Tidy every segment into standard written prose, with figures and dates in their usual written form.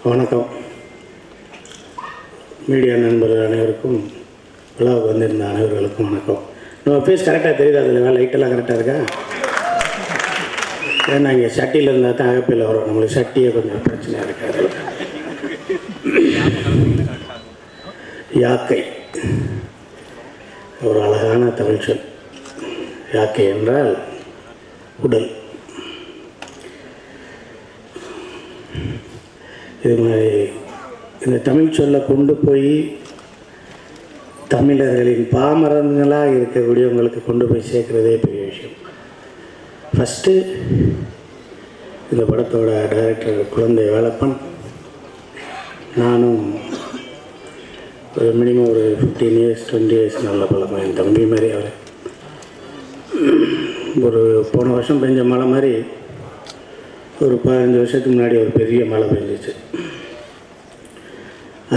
வணக்கம். மீடியா நண்பர்கள் அனைவருக்கும், விழாவுக்கு வந்திருந்த அனைவர்களுக்கும் வணக்கம். நம்ம ஃபேஸ் கரெக்டாக தெரியுது, அதில் லைட்டெல்லாம் கரெக்டாக இருக்கா? ஏன்னா இங்கே சட்டியில் இருந்தால் தான் அகப்பையில் வரும், நம்மளுக்கு சட்டியே கொஞ்சம் பிரச்சனையாக இருக்காது. யாக்கை ஒரு அழகான தமிழ் சொல். யாக்கை என்றால் உடல். இது மாதிரி இந்த தமிழ் சொல்லை கொண்டு போய் தமிழர்களின் பாமரங்களாக இருக்கக்கூடியவங்களுக்கு கொண்டு போய் சேர்க்குறதே பெரிய விஷயம். ஃபஸ்ட்டு இந்த படத்தோட டைரக்டர் குழந்தை வேலப்பன், நானும் ஒரு மினிமம் ஒரு 15 years 20 years நல்ல பழக்கம். என் தம்பி மாதிரி அவர். ஒரு போன வருஷம் பெஞ்ச மழை மாதிரி ஒரு 15 வருஷத்துக்கு முன்னாடி ஒரு பெரிய மழை பெஞ்சிச்சு.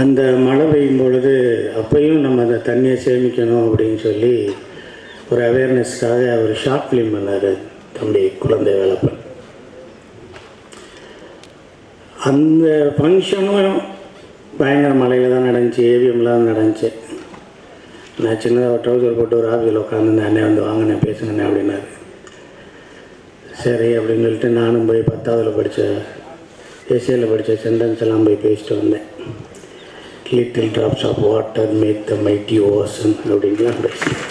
அந்த மழை பெய்யும் பொழுது அப்பையும் நம்ம அந்த தண்ணியை சேமிக்கணும் அப்படின்னு சொல்லி ஒரு அவேர்னஸ்க்காக ஒரு ஷார்ட் ஃபிலிம் பண்ணார் தம்பி குழந்தை வேலப்பன். அந்த ஃபங்க்ஷனும் பயங்கர மழையில் தான் நடந்துச்சு, ஏவிஎம்மில் தான் நடந்துச்சு. நான் சின்னதாக ட்ரௌசர் போட்டு ஒரு ஆஃபீஸில் உட்காந்துருந்தேன். அண்ணே வந்து வாங்கினேன் பேசுங்கண்ணே அப்படின்னாரு. சரி அப்படின்னு சொல்லிட்டு நானும் போய் 10th படித்த ஏசியில் படித்த சென்டென்ஸ் எல்லாம் போய் பேசிட்டு வந்தேன். Little drops of water make the mighty ocean அப்படின்லாம் பேசினேன்.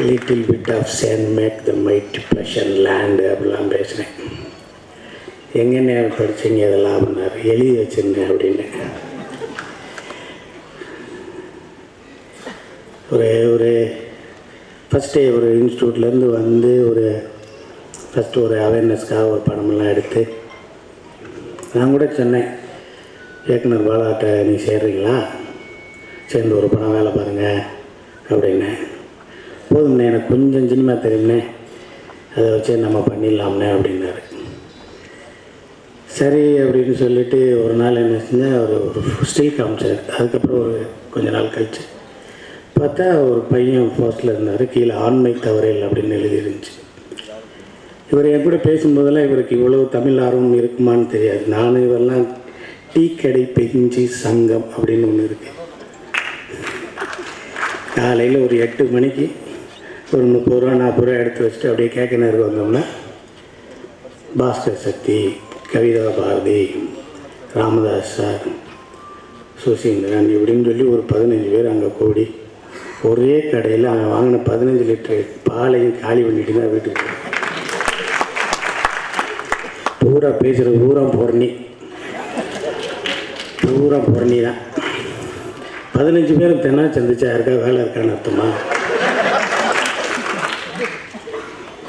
Little bit of sand make the mighty pleasant land அப்படிலாம் பேசினேன். எங்கென்ன படித்தீங்க இதெல்லாம் அப்படின்னாரு. எழுதி வச்சுருந்தேன் அப்படின்னு. ஒரு ஃபஸ்ட்டே ஒரு இன்ஸ்டியூட்லேருந்து வந்து ஃபஸ்ட்டு ஒரு அவேர்னஸ்க்காக ஒரு படமெல்லாம் எடுத்து நான் கூட சொன்னேன், இயக்குனர் பாலாட்ட நீ சேர்றீங்களா, சேர்ந்து ஒரு படம் வேலை பாருங்கள் அப்படின்னு. போதும்ண்ணே, எனக்கு கொஞ்சம் சினிமா தெரியும்ண்ணே, அதை வச்சு நம்ம பண்ணிடலாம்ண்ணே அப்படின்னாரு. சரி அப்படின்னு சொல்லிவிட்டு ஒரு நாள் என்ன செஞ்சேன், ஒரு ஸ்டில் காமிச்சார். அதுக்கப்புறம் ஒரு கொஞ்ச நாள் கழிச்சு பார்த்தா ஒரு பையன் போஸ்ட்டில் இருந்தார், கீழே ஆண்மை தவறேல் அப்படின்னு எழுதி இருந்துச்சு. இவர் என் கூட பேசும்போதெல்லாம் இவருக்கு இவ்வளவு தமிழ் ஆர்வம் இருக்குமான்னு தெரியாது. நானும் இவரெல்லாம் டீ கடை பெஞ்சி சங்கம் அப்படின்னு ஒன்று இருக்குது. காலையில் ஒரு 8 மணிக்கு ஒரு 30 ரூபா 40 ரூபா எடுத்து வச்சுட்டு அப்படியே கேட்க நேருக்கு வந்தோம்னா பாஸ்கர் சக்தி, கவிதா பாரதி, ராமதாஸ் சார், சுசீந்திரன் இப்படின்னு சொல்லி ஒரு 15 பேர் அங்கே கூடி ஒரே கடையில் அவன் வாங்கின 15 லிட்டர் பாலையும் காலி பண்ணிட்டு தான் வீட்டுக்கு பூரா பேசுகிறது பூரா பொறணி தான். 15 பேரும் தென்னா சந்திச்சா இருக்கா வேலை இருக்கான்னு அர்த்தமா?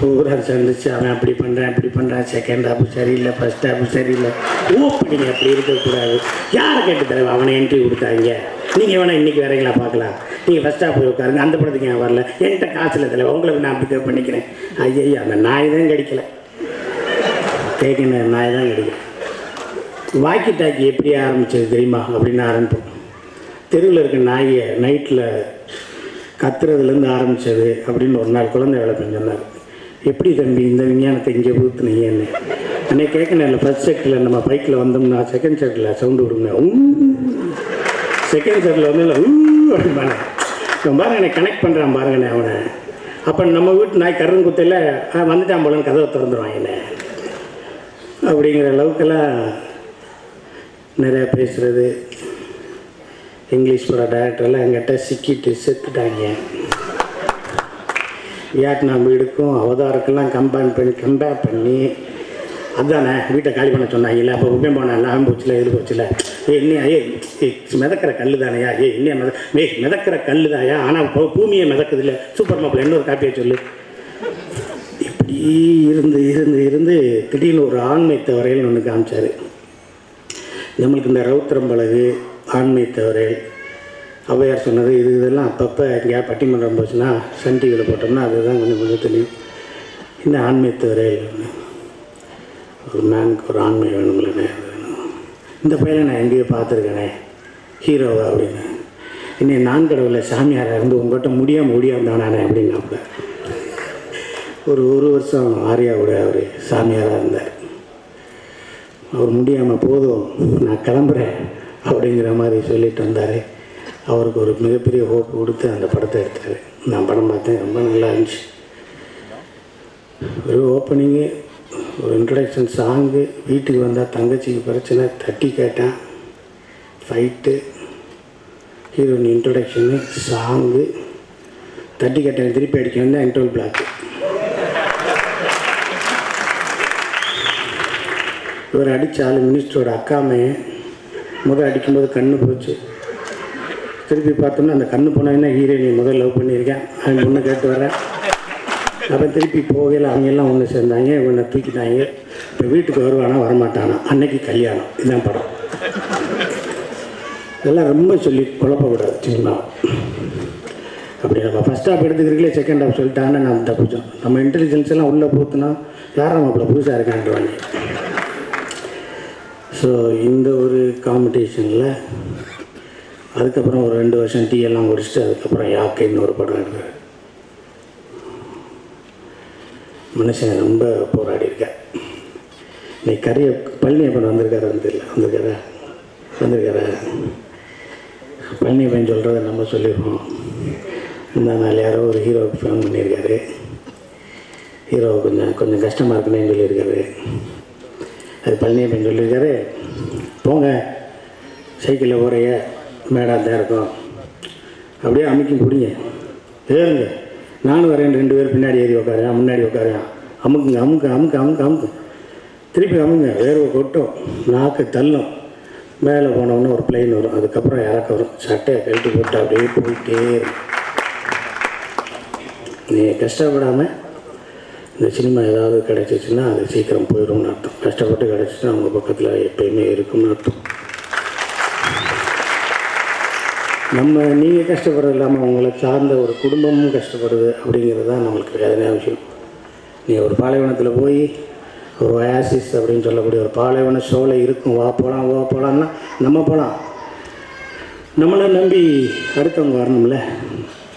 பூரா சந்திச்சு அவன் அப்படி பண்ணுறான் இப்படி பண்ணுறான், செகண்ட் ஹாஃப் சரியில்லை, ஃபஸ்ட் ஹாஃப் சரியில்லை, ஓப்பனிங் அப்படி இருக்கக்கூடாது. யாரை கேட்டு தலைவா அவனை என்ட்ரி கொடுத்தாங்க, நீங்கள் வேணால் இன்றைக்கி வரீங்களா பார்க்கலாம், நீங்கள் ஃபஸ்ட்டாக போய் உட்காருங்க, அந்த படத்துக்கு ஏன் வரல, என்கிட்ட காசில் தலைவா உங்களுக்கு நான் அப்படி பண்ணிக்கிறேன். ஐயா அந்த நாய் தான் கிடைக்கல, கேட்கிற நாய் தான் கிடைக்கல. வாக்கி டாக்கி எப்படி ஆரம்பித்தது தெரியுமா அப்படின்னு ஆரம்பிப்போம். தெருவில் இருக்க நாயை நைட்டில் கத்துறதுலேருந்து ஆரம்பித்தது அப்படின்னு ஒரு நாள் குழந்தை வேலப்பன் சொன்னார். எப்படி தம்பி இந்த விஞ்ஞானத்தை இங்கே ஊற்றுனீங்க என்ன அன்னைக்கு கேட்கணும். இல்லை ஃபஸ்ட் செட்டில் நம்ம பைக்கில் வந்தோம்னா செகண்ட் செட்டில் சவுண்டு விடுங்க, செகண்ட் செட்டில் வந்து இல்லை அப்படிம்பானே. பாருங்க என்னை கனெக்ட் பண்ணுறான் பாருங்கண்ணே அவனை. அப்போ நம்ம வீட்டு நாய் கருங்குத்தையில் வந்துட்டான் போலன்னு கதவை திறந்துடுவான் என்ன அப்படிங்கிற அளவுக்கெல்லாம் நிறையா பேசுகிறது. இங்கிலீஷ் பட டைரக்டரெல்லாம் எங்கிட்ட சிக்கிட்டு செத்துட்டாங்க. வியட்நாம் வீடுக்கும் அவதாருக்கெல்லாம் கம்பேர் பண்ணி அதுதானே வீட்டை காலி பண்ண சொன்னாங்கல்ல. அப்போ உபயம் போனால அவன் போச்சுல எது போச்சுல, என்னையா மிதக்கிற கல் தானையா, என்னையா மிதக்கிற கல் தாயா, ஆனால் பூமியை மிதக்குது இல்லை, சூப்பர் மாப்பிள்ள இன்னொரு காப்பியை சொல்லு. இப்படி இருந்து திடீர்னு ஒரு ஆண்மை தவறையில் ஒன்று காமிச்சார். நம்மளுக்கு இந்த ரவுத்திரம்பழகு ஆண்மை தவறையில் ஔவையார் சொன்னது இதெல்லாம் அப்பப்போ எங்கேயா பட்டிமன்றம் போச்சுன்னா சன் டிவியில் போட்டோம்னா அதுதான் கொஞ்சம் தெரியும். இந்த ஆண்மை தவறையில் ஒரு மேனுக்கு ஒரு ஆண்மை வேணும்லண்ணே, இந்த பையனை நான் எங்கேயோ பார்த்துருக்கேனே ஹீரோவா அப்படின்னு. இன்னும் நான் கடவுளில் சாமியாராக இருந்து உங்கள்கிட்ட முடியாமல் தானே அப்படின்னாப்புல. ஒரு வருஷம் ஆர்யாவோட அவர் சாமியாராக இருந்தார். அவர் முடியாமல் போதும் நான் கிளம்புறேன் அப்படிங்கிற மாதிரி சொல்லிட்டு வந்தார். அவருக்கு ஒரு மிகப்பெரிய ஹோப் கொடுத்து அந்த படத்தை எடுத்தார். நான் படம் பார்த்தேன், ரொம்ப நல்லா இருந்துச்சு. ஒரு ஓப்பனிங்கு, ஒரு இன்ட்ரடக்ஷன் சாங்கு, வீட்டுக்கு வந்தால் தங்கச்சிக்கு பிரச்சனை, தட்டி கேட்டேன், ஃபைட்டு, ஹீரோயின் இன்ட்ரடக்ஷனு, சாங்கு, தட்டி கேட்டேன், திருப்பி அடிக்க வந்தேன், இன்டர்வல் பிளாக்கு. இவர் அடித்தாலும் மினிஸ்டரோட அக்காமே முதல் அடிக்கும்போது கண்ணு போச்சு. திருப்பி பார்த்தோம்னா அந்த கண்ணு போனேன்னா ஹீரோயின் முதல் லவ் பண்ணியிருக்கேன், அவன் பொண்ணு கேட்டு வரேன். அப்புறம் திருப்பி போகையில் அவங்கெல்லாம் ஒன்று சேர்ந்தாங்க, இவனை தூக்கிட்டாங்க. இப்போ வீட்டுக்கு வருவானா வரமாட்டானா, அன்னைக்கு கல்யாணம். இதுதான் படம். இதெல்லாம் ரொம்ப சொல்லி குழப்பக்கூடாது சினிமா. அப்படி நம்ம ஃபஸ்ட் ஹாஃப் எடுத்துக்கிறீங்களே, செகண்ட் ஹாஃப் சொல்லிட்டாங்கன்னா நான் தப்பிச்சோம். நம்ம இன்டெலிஜென்ஸ் எல்லாம் உள்ளே போத்துனா யாரும் நம்மள புதுசாக இருக்கான்றாங்க. ஸோ இந்த ஒரு காம்படிஷனில் அதுக்கப்புறம் ஒரு 2 வருஷம் டீ எல்லாம் குடிச்சிட்டு அதுக்கப்புறம் யாக்கைன்னு ஒரு படம் எடுக்கிறேன். மனுஷன் ரொம்ப போராடி இருக்கேன். இன்னைக்கு கரையை பழனியப்பன் வந்திருக்காரு, வந்திருக்காரா பழனியப்பன் சொல்கிறத நம்ம சொல்லிடுவோம். இந்த நாள் யாரோ ஒரு ஹீரோவுக்கு ஃபோன் பண்ணியிருக்காரு. ஹீரோ கொஞ்சம் கஷ்டமாக இருக்குன்னு சொல்லியிருக்காரு. அது பழனியப்பன் சொல்லியிருக்காரு, போங்க சைக்கிளில் போகிறைய மேடாக தான் இருக்கும், அப்படியே அமைக்கி பிடிங்க, ஏறுங்க, நானும் வரேன். 2 பேர் பின்னாடி ஏறி உட்காருவேன், முன்னாடி உட்காருவேன், அமுக்குங்க அமுக்கு அமுக்கு அமுக்கு அமுக்கு, திருப்பி அமுங்க, வேர்வை கொட்டும், நாக்கு தள்ளும். மேலே போனோம்னா ஒரு பிளைன் வரும், அதுக்கப்புறம் இறக்க வரும். சட்டையை கழட்டி போட்டு அப்படியே போயிட்டே இருக்கும். நீ கஷ்டப்படாமல் இந்த சினிமா ஏதாவது கிடச்சிச்சின்னா அது சீக்கிரம் போயிடும்னு அர்த்தம். கஷ்டப்பட்டு கிடச்சிச்சின்னா அவங்க பக்கத்தில் எப்பயுமே இருக்கும்னு அர்த்தம். நீங்கள் கஷ்டப்படுறது இல்லாமல் அவங்கள சார்ந்த ஒரு குடும்பமும் கஷ்டப்படுது அப்படிங்கிறது தான் நம்மளுக்கு வேதனையான விஷயம். நீ ஒரு பாலைவனத்தில் போய் ஒரு ஒயாசிஸ் அப்படின்னு சொல்லக்கூடிய ஒரு பாலைவன சோலை இருக்கும், வா போகலான்னா நம்ம போகலாம், நம்மளை நம்பி அடுத்தவங்க வரணும்ல.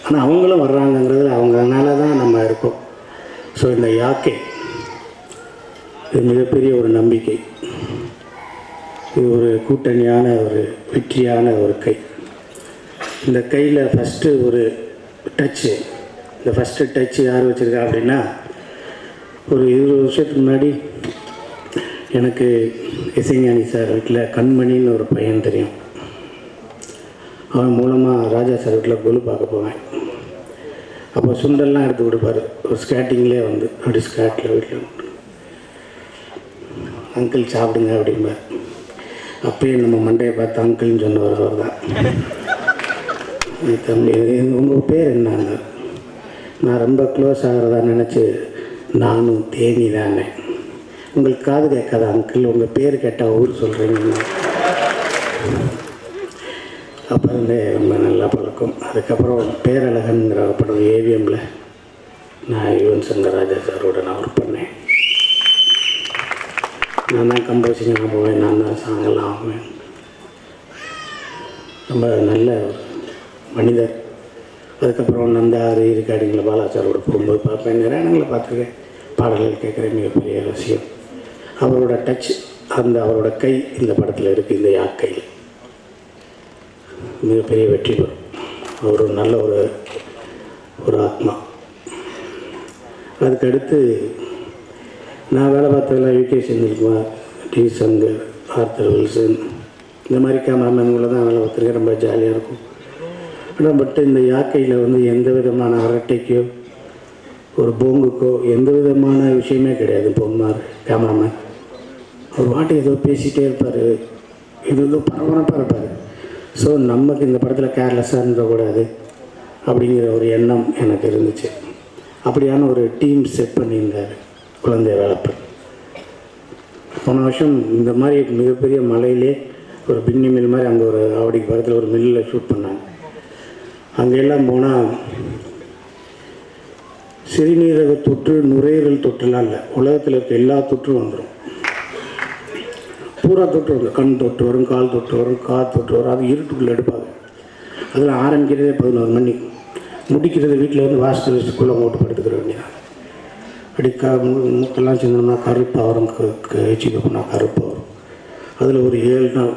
ஆனால் அவங்களும் வர்றாங்கங்கிறதுல அவங்கனால தான் நம்ம இருக்கோம். ஸோ இந்த யாக்கை இது மிகப்பெரிய ஒரு நம்பிக்கை. இது ஒரு கூட்டணியான ஒரு வெற்றியான ஒரு கை. இந்த கையில் ஃபஸ்ட்டு ஒரு டச்சு, இந்த ஃபஸ்ட்டு டச்சு யார் வச்சுருக்கா அப்படின்னா, ஒரு 20 வருஷத்துக்கு முன்னாடி எனக்கு இசைஞானி சார் வீட்டில் கண்மணின்னு ஒரு பையன் தெரியும். அவன் மூலமாக ராஜா சார் வீட்டில் கொலு பார்க்க போவேன். அப்போ சுண்டெல்லாம் எடுத்து கொடுப்பார், ஒரு ஸ்கேட்டிங்லேயே வந்து அப்படி ஸ்கேட்டில் வீட்டில் அங்கிள் சாப்பிடுங்க அப்படிம்பார். அப்பயே நம்ம மண்டையை பார்த்து அங்கிள்னு சொன்னவர் அவர் தான். தம்பி உங்கள் பேர் என்னங்க? நான் ரொம்ப க்ளோஸ் ஆகிறதா நினச்சி நானும் தேனி தானே. உங்களுக்கு காது கேட்காத அங்கிள், உங்கள் பேர் கேட்டால் ஊர் சொல்கிறீங்க. அப்புறம் இருந்தே ரொம்ப நல்லா பழக்கம். அதுக்கப்புறம் பேரழகன்கிற படம் ஏவிஎம்மில் நான் யுவன் சங்கர் ராஜா சாரோட நான் ஒர்க் பண்ணேன். நான் தான் கம்போசிங் போவேன், நான் தான் சாங்கெல்லாம் ஆகுவேன். ரொம்ப நல்ல ஒரு மனிதர். அதுக்கப்புறம் நந்தா ரெக்கார்டிங்கில் பாலாச்சாரோட போகும்போது பார்ப்பேன், நிறைய இடங்களை பார்த்துருக்கேன். பாடல்கள் கேட்குற மிகப்பெரிய ரசிகம். அவரோட டச், அவரோட கை இந்த படத்தில் இருக்குது. இந்த யாக்கையில் மிகப்பெரிய வெற்றி பெறும். அவர் ஒரு நல்ல ஒரு ஆத்மா. அதுக்கடுத்து நான் வேலை பார்த்ததில் UK Senthilkumar, T Shankar, Arthur Wilson, இந்த மாதிரி கேமராமேன்களை தான் வேலை பார்த்துருக்கேன். ரொம்ப ஜாலியாக இருக்கும். ஆனால் பட் இந்த யாக்கையில் வந்து எந்த விதமான அரட்டைக்கோ ஒரு போங்குக்கோ எந்த விதமான விஷயமே கிடையாது. பொம்மார் கேமராமேன் ஒரு வாட்டி ஏதோ பேசிகிட்டே இருப்பார், ஏதோ பரபரப்பாக இருப்பார். ஸோ நமக்கு இந்த படத்தில் கேர்லெஸ்ஸாக இருந்தக்கூடாது அப்படிங்கிற ஒரு எண்ணம் எனக்கு இருந்துச்சு. அப்படியான ஒரு டீம் செட் பண்ணியிருந்தார் குழந்தை வேலப்பன். போன வருஷம் இந்த மாதிரி மிகப்பெரிய மலையிலே ஒரு பின்னி மில் மாதிரி அங்கே ஒரு ஆவடிக்கு பக்கத்தில் ஒரு மில்லில் ஷூட் பண்ணாங்க. அங்கெல்லாம் போனால் சிறுநீரக தொற்று, நுரையீரல் தொற்றுலாம் இல்லை, உலகத்தில் இருக்க எல்லா தொற்றும் வந்துடும். பூரா தொற்று வரும். கண் தொற்று வரும், கால் தொற்று வரும், கால் தொற்று வரும். அது இருட்டுக்குள்ளே எடுப்பாங்க. அதில் ஆரம்பிக்கிறதே 11 மணி, முடிக்கிறது வீட்டில் வந்து வாசல் வச்சுக்குள்ளே மூட்டு படுத்துக்கிற வேண்டியதான். அப்படி மூக்கெல்லாம் சேர்ந்தோம்னா கருப்பாக வரும், எச்சிக்கு போனால் கருப்பாக வரும். அதில் ஒரு 7 நாள்.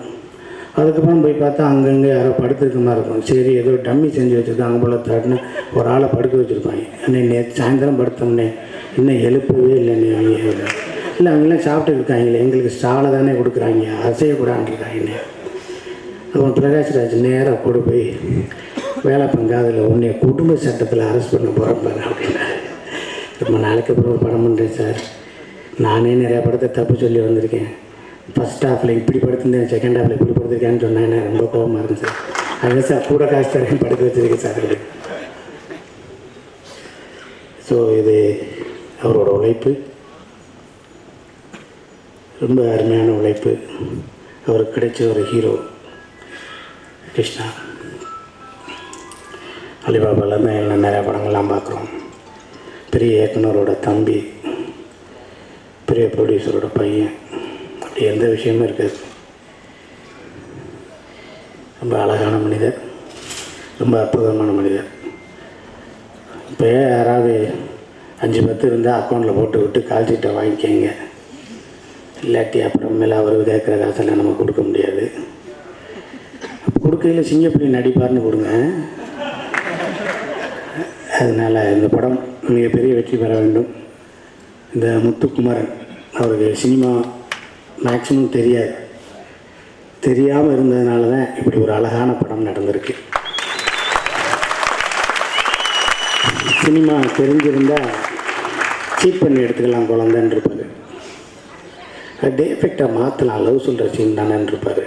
அதுக்கப்புறம் போய் பார்த்தா அங்கங்கே யாரோ படுத்துருக்க மாதிரி இருக்கும். சரி ஏதோ டம்மி செஞ்சு வச்சுருக்காங்க போல் தட்டுன்னு ஒரு ஆளை படுக்க வச்சுருப்பாங்க. அன்னைக்கு நேற்று சாயந்தரம் படுத்தோம்னே இன்னும் எழுப்பவே இல்லைன்னு அவங்க. இல்லை அவங்களாம் சாப்பிட்டு இருக்காங்களே, எங்களுக்கு ஸ்டாலை தானே கொடுக்குறாங்க, அசையக்கூடாதுருக்காங்கன்னு. அப்புறம் பிரகாஷ்ராஜ் நேராக கொண்டு போய் வேலை பங்காதில் உன்னை குடும்ப சட்டத்தில் அரெஸ்ட் பண்ண போகிறப்பாரு அப்படின்னாரு. ரொம்ப நாளைக்கு அப்புறம் ஒரு படம் பண்ணுறேன் சார், நானே நிறையா படத்தை தப்பு சொல்லி வந்திருக்கேன். ஃபஸ்ட் ஹாஃபில் இப்படி படுத்திருந்தேன், செகண்ட் ஹாஃபில் இப்படி படுத்திருக்கேன்னு சொன்னேன். ரொம்ப கோபமாக இருந்துச்சு சார். அதுதான் சார் கூட காசு தரேன் படுக்க வச்சுருக்கேன் சார். ஸோ இது அவரோட உழைப்பு, ரொம்ப அருமையான உழைப்பு. அவருக்கு கிடைச்ச ஒரு ஹீரோ கிருஷ்ணா. அலிபாபாவில் தான் எல்லாம் நிறையா படங்கள்லாம் பார்க்குறோம். பெரிய இயக்குனரோட தம்பி, பெரிய ப்ரொடியூசரோட பையன், அப்படி எந்த விஷயமும் இருக்காது. ரொம்ப அழகான மனிதர், ரொம்ப அற்புதமான மனிதர். இப்போ யாராவது 5-10 இருந்தால் அக்கௌண்ட்டில் போட்டு விட்டு கால் சீட்டை வாங்கிக்கங்க, இல்லாட்டி அப்புறமேல அவர் கேட்குற காசெல்லாம் நம்ம கொடுக்க முடியாது. கொடுக்கையில் சிங்கப்படி நடிப்பார்னு கொடுங்க. அதனால் இந்த படம் மிகப்பெரிய வெற்றி பெற வேண்டும். இந்த முத்துக்குமரன் அவருக்கு சினிமா மேக்ஸிமம் தெரியாமல் இருந்ததுனால தான் இப்படி ஒரு அழகான படம் நடந்திருக்கு. சினிமா தெரிஞ்சிருந்தால் சீட் பண்ணி எடுத்துக்கலாம் குழந்தைன்னு இருப்பார். டேஃபெக்டை மாற்றலாம், லவ் சொல்கிற சீன் தானேன்னு இருப்பார்.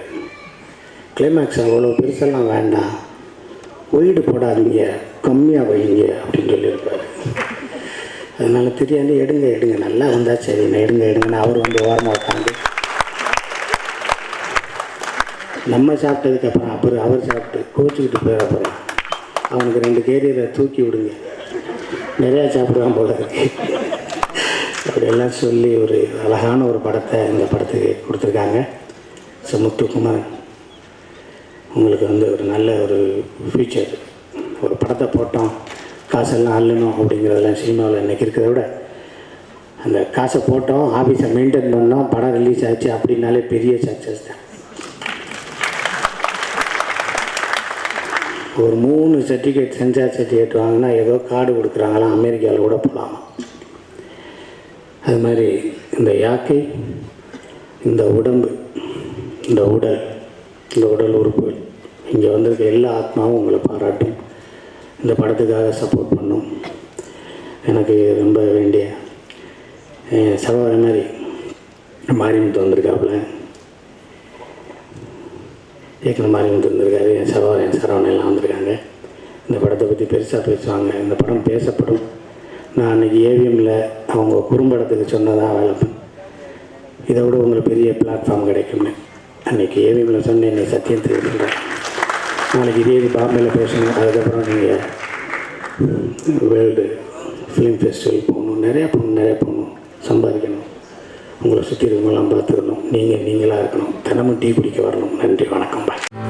கிளைமேக்ஸ் அவ்வளோ பெருசெல்லாம் வேண்டாம், ஒயிடு போடாதீங்க, கம்மியாக வைங்க அப்படின்னு சொல்லியிருப்பார். அதனால் தெரியாது, எடுங்க நல்லா வந்தால் சரி, எடுங்கன்னு அவர் வந்து ஓரமாக உட்காந்து நம்ம சாப்பிட்டதுக்கப்புறம் அப்புறம் அவர் சாப்பிட்டு கோச்சிக்கிட்டு போயிட போகிறோம். அவனுக்கு 2 கேரியரை தூக்கி விடுங்க, நிறையா சாப்பிடுவான் போல இருக்கு அப்படியெல்லாம் சொல்லி ஒரு அழகான ஒரு படத்தை இந்த படத்துக்கு கொடுத்துருக்காங்க. ஸோ முத்துக்குமரன், உங்களுக்கு வந்து ஒரு நல்ல ஒரு ஃபியூச்சர். ஒரு படத்தை போட்டோம், காசெல்லாம் அள்ளணும் அப்படிங்கிறதெல்லாம் சினிமாவில் இன்றைக்கி இருக்கிறத விட, அந்த காசை போட்டோம், ஆஃபீஸை மெயின்டைன் பண்ணோம், படம் ரிலீஸ் ஆச்சு அப்படின்னாலே பெரிய சக்ஸஸ் தான். ஒரு 3 சர்டிஃபிகேட், சென்சார் சர்டிஃபிகேட் வாங்கினா ஏதோ கார்டு கொடுக்குறாங்களாம், அமெரிக்காவில் கூட போகலாமா. அது மாதிரி இந்த யாக்கை, இந்த உடம்பு, இந்த உடல் உறுப்புகள், இங்கே வந்திருக்க எல்லா ஆத்மாவும் உங்களை பாராட்டும், இந்த படத்துக்காக சப்போர்ட் பண்ணும். எனக்கு ரொம்ப வேண்டிய சகோதரன் மாதிரி மாரிமுத்து வந்திருக்காப்புல, இயக்குனர் மாரிமுத்து வந்திருக்காரு, என் சகோதரன் சரவணன் எல்லாம் வந்திருக்காங்க. இந்த படத்தை பற்றி பெருசாக பேசுவாங்க, இந்த படம் பேசப்படும். நான் அன்றைக்கி ஏவிஎம்மில் அவங்க குறும்படத்துக்கு சொன்னதாக வேலை, இதை விட உங்களுக்கு பெரிய பிளாட்ஃபார்ம் கிடைக்கும்னு அன்றைக்கி ஏவிஎம்மில் சொன்னேன். என்னை சத்தியம் தெரிவிக்கிறேன், நாளைக்கு இதே பாம்பேயில் பேசணும். அதுக்கப்புறம் நீங்கள் வேர்ல்டு ஃபிலிம் ஃபெஸ்டிவல் போகணும், நிறையா போகணும், சம்பாதிக்கணும், உங்களை சுற்றி இருக்கவங்களாம் பார்த்துக்கணும், நீங்களாக இருக்கணும், தினமும் டீ குடிக்க வரணும். நன்றி, வணக்கம், பாய்.